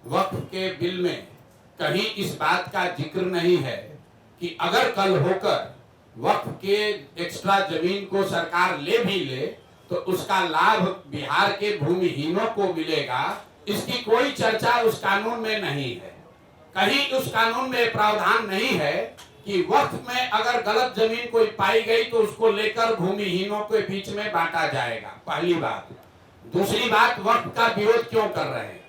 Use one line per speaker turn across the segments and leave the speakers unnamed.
वक्फ के बिल में कहीं इस बात का जिक्र नहीं है कि अगर कल होकर वक्फ के एक्स्ट्रा जमीन को सरकार ले भी ले तो उसका लाभ बिहार के भूमिहीनों को मिलेगा। इसकी कोई चर्चा उस कानून में नहीं है। कहीं उस कानून में प्रावधान नहीं है कि वक्फ में अगर गलत जमीन कोई पाई गई तो उसको लेकर भूमिहीनों के बीच में बांटा जाएगा। पहली बात। दूसरी बात, वक्फ का विरोध क्यों कर रहे हैं?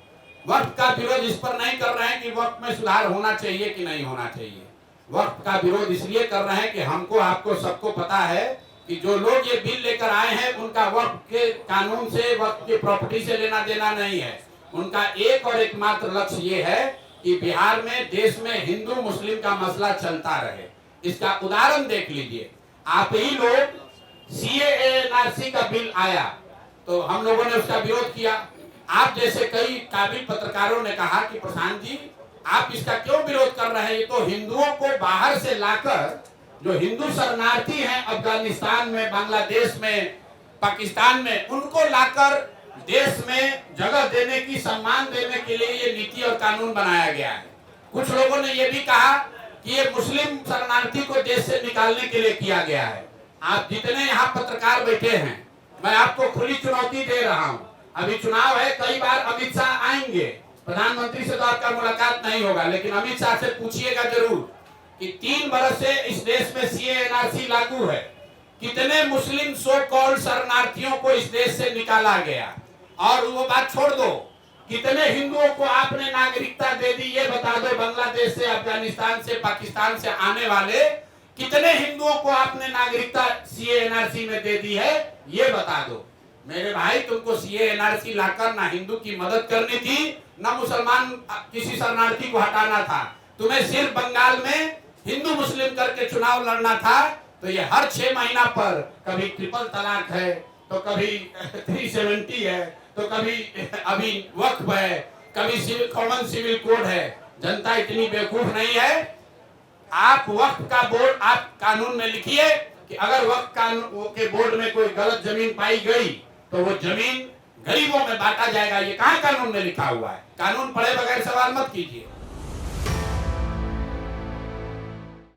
वक्फ का विरोध इस पर नहीं कर रहे हैं कि वक्फ में सुधार होना चाहिए कि नहीं होना चाहिए। वक्फ का विरोध इसलिए कर रहे हैं कि हमको, आपको, सबको पता है कि जो लोग ये बिल लेकर आए हैं उनका वक्फ के कानून से, वक्फ की प्रॉपर्टी से लेना देना नहीं है। उनका एक और एकमात्र लक्ष्य ये है कि बिहार में, देश में हिंदू मुस्लिम का मसला चलता रहे। इसका उदाहरण देख लीजिए। आप ही लोग CAA NRC का बिल आया तो हम लोगों ने उसका विरोध किया। आप जैसे कई काबिल पत्रकारों ने कहा कि प्रशांत जी, आप इसका क्यों विरोध कर रहे हैं? ये तो हिंदुओं को बाहर से लाकर, जो हिंदू शरणार्थी हैं अफगानिस्तान में, बांग्लादेश में, पाकिस्तान में, उनको लाकर देश में जगह देने की, सम्मान देने के लिए ये नीति और कानून बनाया गया है। कुछ लोगों ने ये भी कहा कि ये मुस्लिम शरणार्थी को देश से निकालने के लिए किया गया है। आप जितने यहाँ पत्रकार बैठे हैं, मैं आपको खुली चुनौती दे रहा हूँ। अभी चुनाव है, कई बार अमित शाह आएंगे, प्रधानमंत्री से तो आपका मुलाकात नहीं होगा, लेकिन अमित शाह से पूछिएगा जरूर कि 3 बरस से इस देश में CAA NRC लागू है, कितने मुस्लिम सो कॉल्ड शरणार्थियों को इस देश से निकाला गया? और वो बात छोड़ दो, कितने हिंदुओं को आपने नागरिकता दे दी? ये बता दो। बांग्लादेश से, अफगानिस्तान से, पाकिस्तान से आने वाले कितने हिंदुओं को आपने नागरिकता CAA NRC में दे दी है? ये बता दो। मेरे भाई, तुमको CAA NRC लाकर ना हिंदू की मदद करनी थी, ना मुसलमान किसी शरणार्थी को हटाना था। तुम्हें सिर्फ बंगाल में हिंदू मुस्लिम करके चुनाव लड़ना था। तो ये हर 6 महीना पर कभी ट्रिपल तलाक है, तो कभी 370 है, तो कभी अभी वक्फ है, कभी कॉमन सिविल कोड है। जनता इतनी बेवकूफ नहीं है। आप वक्फ का बोर्ड आप कानून में लिखिए कि अगर वक्फ कानून के बोर्ड में कोई गलत जमीन पाई गई तो वो जमीन गरीबों में बांटा जाएगा। ये कहाँ कानून में लिखा हुआ है? कानून पढ़े बगैर सवाल मत कीजिए।